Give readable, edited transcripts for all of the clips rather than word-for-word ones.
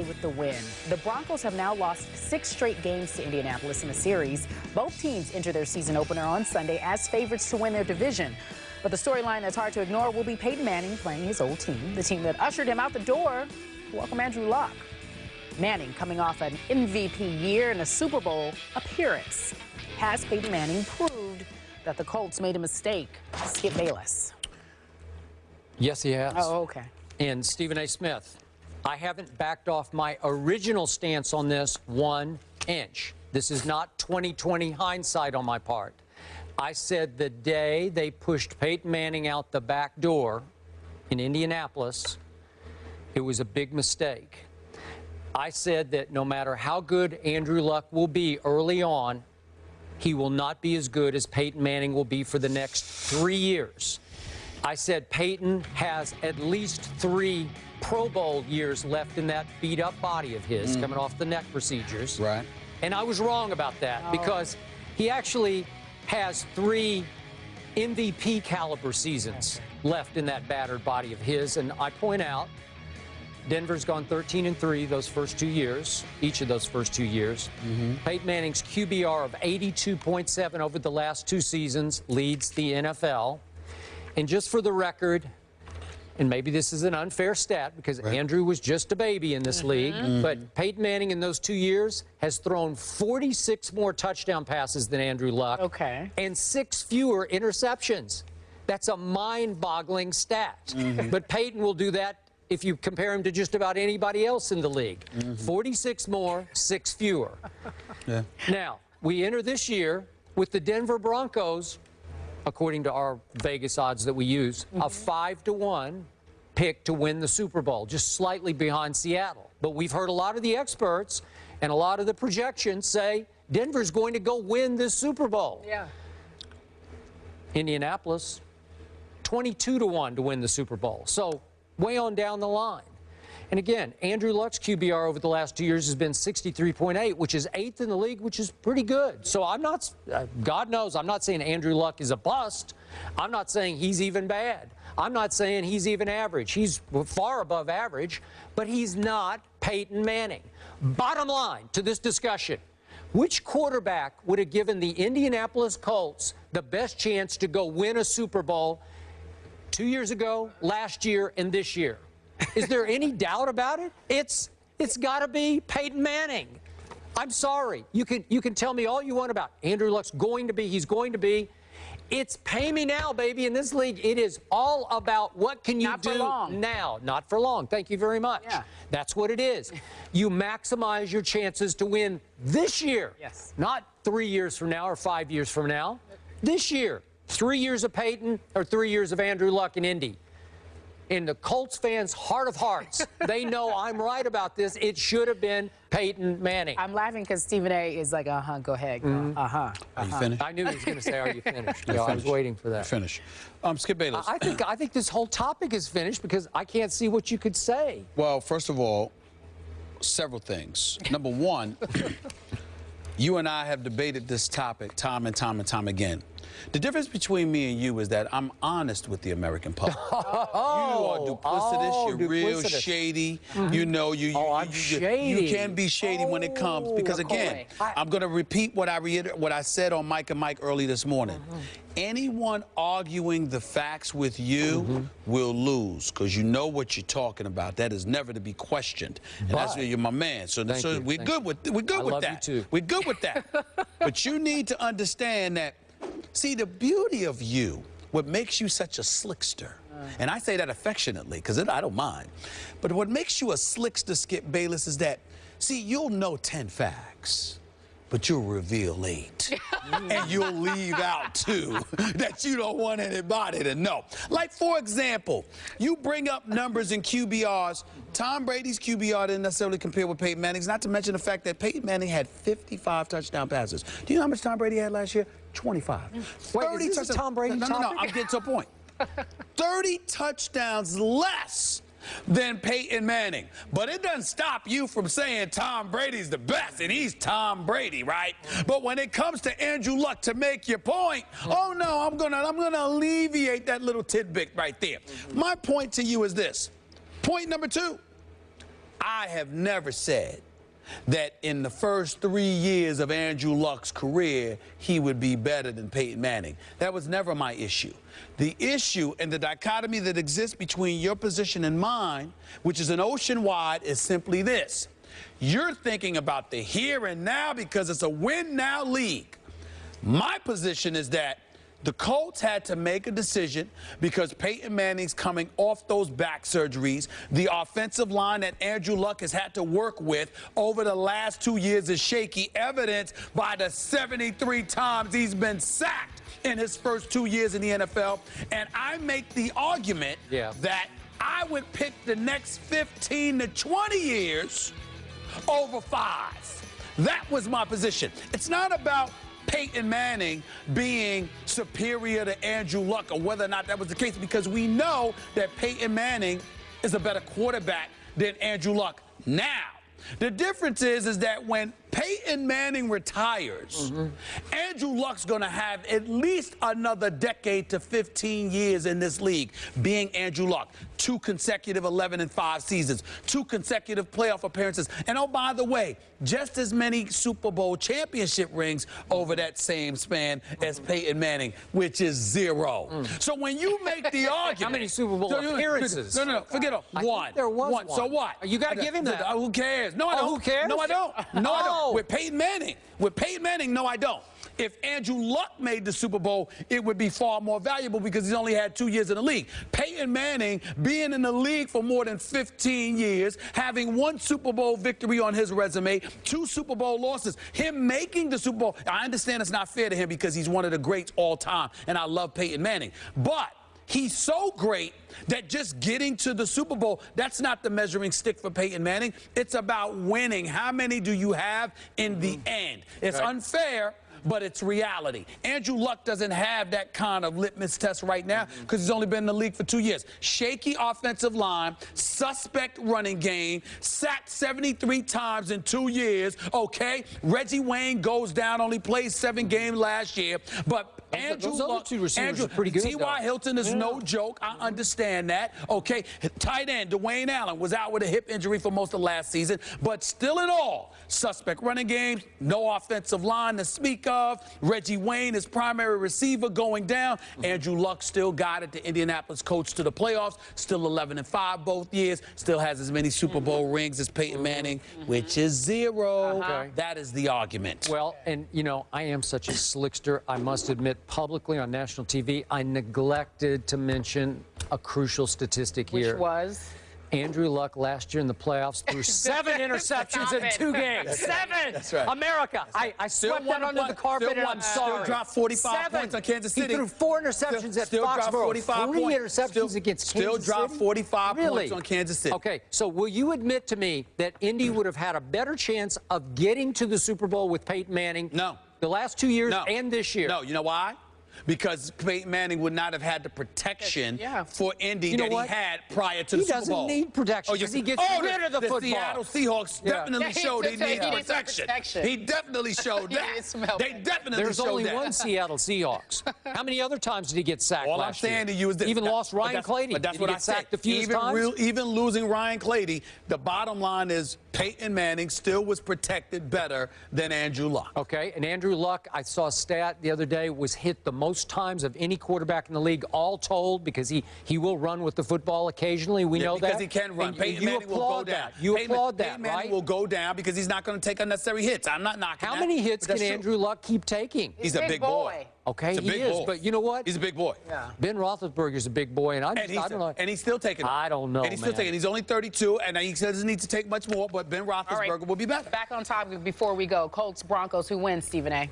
with the win. The Broncos have now lost 6 straight games to Indianapolis in the series. Both teams enter their season opener on Sunday as favorites to win their division. But the storyline that's hard to ignore will be Peyton Manning playing his old team, the team that ushered him out the door to welcome Andrew Luck. Manning coming off an MVP year and a Super Bowl appearance. Has Peyton Manning proved that the Colts made a mistake? Skip Bayless. Yes, he has. Oh, okay. And Stephen A. Smith, I haven't backed off my original stance on this 1 inch. This is not 20/20 hindsight on my part. I said the day they pushed Peyton Manning out the back door in Indianapolis, it was a big mistake. I said that no matter how good Andrew Luck will be early on, he will not be as good as Peyton Manning will be for the next 3 years. I said Peyton has at least 3 Pro Bowl years left in that beat-up body of his, coming off the neck procedures. Right. And I was wrong about that because he actually has 3 MVP caliber seasons left in that battered body of his. And I point out, Denver's gone 13-3 those first 2 years, each of those first 2 years. Peyton Manning's QBR of 82.7 over the last 2 seasons leads the NFL. And just for the record, and maybe this is an unfair stat because Andrew was just a baby in this league, but Peyton Manning in those 2 years has thrown 46 more touchdown passes than Andrew Luck. Okay. And 6 fewer interceptions. That's a mind-boggling stat. But Peyton will do that if you compare him to just about anybody else in the league. 46 more, 6 fewer. Now, we enter this year with the Denver Broncos, according to our Vegas odds that we use, a 5-1 pick to win the Super Bowl, just slightly behind Seattle. But we've heard a lot of the experts and a lot of the projections say Denver's going to go win this Super Bowl. Yeah. Indianapolis, 22-1 to win the Super Bowl. So way on down the line. And again, Andrew Luck's QBR over the last 2 years has been 63.8, which is 8th in the league, which is pretty good. So I'm not, God knows, I'm not saying Andrew Luck is a bust. I'm not saying he's even bad. I'm not saying he's even average. He's far above average, but he's not Peyton Manning. Bottom line to this discussion, which quarterback would have given the Indianapolis Colts the best chance to go win a Super Bowl 2 years ago, last year, and this year? Is there any doubt about it? It's got to be Peyton Manning. I'm sorry. You can tell me all you want about Andrew Luck's going to be, he's going to be. It's pay me now, baby. In this league, it is all about what can you do now. Not for long. Thank you very much. Yeah. That's what it is. You maximize your chances to win this year. Yes. Not 3 years from now or 5 years from now. This year. 3 years of Peyton or 3 years of Andrew Luck in Indy. In the Colts fans' heart of hearts, they know I'm right about this. It should have been Peyton Manning. I'm laughing because Stephen A. is like, go ahead. Are you finished? I knew he was going to say, are you finished? I was waiting for that. Finish. Skip Bayless. I think this whole topic is finished because I can't see what you could say. Well, first of all, several things. Number one, you and I have debated this topic time and time again. The difference between me and you is that I'm honest with the American public. You are duplicitous. You're real shady. You know, I'm shady. You can be shady when it comes. Because again, I'm going to repeat what I said on Mike and Mike early this morning. Anyone arguing the facts with you will lose because you know what you're talking about. That is never to be questioned. And that's why you're my man. So we're good with that. We're good with that. But you need to understand that. See, the beauty of you, what makes you such a slickster, and I say that affectionately because I don't mind, but what makes you a slickster, Skip Bayless, is that, see, you'll know 10 facts, but you'll reveal 8. And you'll leave out 2 that you don't want anybody to know. Like, for example, you bring up numbers in QBRs. Tom Brady's QBR didn't necessarily compare with Peyton Manning's, not to mention the fact that Peyton Manning had 55 touchdown passes. Do you know how much Tom Brady had last year? 25. Wait, is this a Tom Brady topic? No, I'm getting to a point. 30 touchdowns less than Peyton Manning. But it doesn't stop you from saying Tom Brady's the best, and he's Tom Brady, right? But when it comes to Andrew Luck, to make your point, oh no, I'm gonna alleviate that little tidbit right there. My point to you is this. Point number 2. I have never said that in the first 3 years of Andrew Luck's career, he would be better than Peyton Manning. That was never my issue. The issue and the dichotomy that exists between your position and mine, which is an ocean wide, is simply this. You're thinking about the here and now because it's a win-now league. My position is that the Colts had to make a decision because Peyton Manning's coming off those back surgeries. The offensive line that Andrew Luck has had to work with over the last 2 years is shaky, evidenced by the 73 times he's been sacked in his first 2 years in the NFL. And I make the argument that I would pick the next 15 to 20 years over 5. That was my position. It's not about Peyton Manning being superior to Andrew Luck or whether or not that was the case, because we know that Peyton Manning is a better quarterback than Andrew Luck now. The difference is that when Peyton Manning retires, Andrew Luck's going to have at least another decade to 15 years in this league, being Andrew Luck. 2 consecutive 11-5 seasons, 2 consecutive playoff appearances, and oh, by the way, just as many Super Bowl championship rings over that same span as Peyton Manning, which is 0. So when you make the argument... How many Super Bowl appearances? No, forget it. One. There was one. So what? You got to give him that. Who cares? No, I don't. Who cares? No, I don't. No, I don't. With Peyton Manning, no, I don't. If Andrew Luck made the Super Bowl, it would be far more valuable because he's only had 2 years in the league. Peyton Manning, being in the league for more than 15 years, having 1 Super Bowl victory on his resume, 2 Super Bowl losses, him making the Super Bowl, I understand it's not fair to him because he's one of the greats all time, and I love Peyton Manning. But he's so great that just getting to the Super Bowl, that's not the measuring stick for Peyton Manning. It's about winning. How many do you have in the end? It's unfair, but it's reality. Andrew Luck doesn't have that kind of litmus test right now because he's only been in the league for 2 years. Shaky offensive line, suspect running game, sacked 73 times in 2 years, okay? Reggie Wayne goes down, only played 7 games last year, but Andrew Luck, 2 receivers are pretty good. T.Y. Hilton is no joke. I understand that. Okay, tight end Dwayne Allen was out with a hip injury for most of last season, but still in all, suspect running games, no offensive line to speak of. Reggie Wayne, his primary receiver, going down. Andrew Luck still guided the Indianapolis Colts to the playoffs, still 11-5 both years, still has as many Super Bowl rings as Peyton Manning, which is 0. That is the argument. Well, and, you know, I am such a slickster, I must admit, publicly on national TV, I neglected to mention a crucial statistic here. Which was? Andrew Luck last year in the playoffs threw 7 interceptions in 2 games. 7! That's right. America, I swept that under the carpet, and I'm sorry. Still dropped 45 points on Kansas City. He threw 4 interceptions at Foxborough, 3 interceptions against Kansas City. Still dropped 45 points on Kansas City. Okay, so will you admit to me that Indy would have had a better chance of getting to the Super Bowl with Peyton Manning? No. The last 2 years and this year? No, you know why? Because Peyton Manning would not have had the protection for Indy that he had prior to the Super Bowl. He doesn't need protection because he gets rid of the football. The Seattle Seahawks definitely showed he needed protection. He definitely showed that. They definitely There's showed only that. one Seattle Seahawks. How many other times did he get sacked All last I'm saying year? to you is this. Even lost Ryan Clady. But that's did what he I get sacked said. a few times? Even losing Ryan Clady, the bottom line is Peyton Manning still was protected better than Andrew Luck. Okay, and Andrew Luck, I saw a stat the other day, was hit the most times of any quarterback in the league, all told, because he will run with the football occasionally. We know that. Because he can run. Peyton Manning will go down. You applaud that, Peyton Manning will go down because he's not going to take unnecessary hits. I'm not knocking that. How many hits can Andrew Luck keep taking? He's a big boy. Okay, he is, but you know what? He's a big boy. Yeah. Ben Roethlisberger's a big boy, and I don't know. And he's still taking it. I don't know, And he's still taking it. He's only 32, and he doesn't need to take much more, but Ben Roethlisberger will be better. Back on topic before we go. Colts, Broncos, who wins, Stephen A.?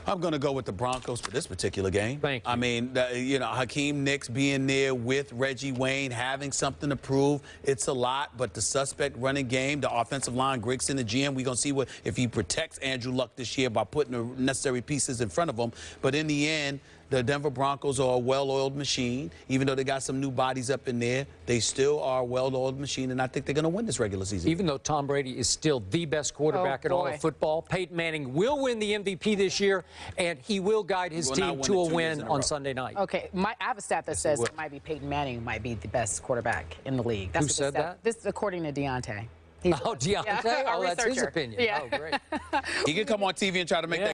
I'm going to go with the Broncos for this particular game. Thank you. I mean, you know, Hakeem Nicks being there with Reggie Wayne, having something to prove, it's a lot. But the suspect running game, the offensive line, Grigson, the GM, we're going to see if he protects Andrew Luck this year by putting the necessary pieces in front of him. But in the end, the Denver Broncos are a well-oiled machine. Even though they got some new bodies up in there, they still are a well-oiled machine, and I think they're going to win this regular season. Even though Tom Brady is still the best quarterback in all of football, Peyton Manning will win the MVP this year, and he will guide his team to a win on Sunday night. Okay, I have a stat that says it might be Peyton Manning might be the best quarterback in the league. That's Who said that? This is according to Deontay. Oh, Deontay? Yeah, our Oh, that's his researcher. opinion. Yeah. Oh, great. He could come on TV and try to make that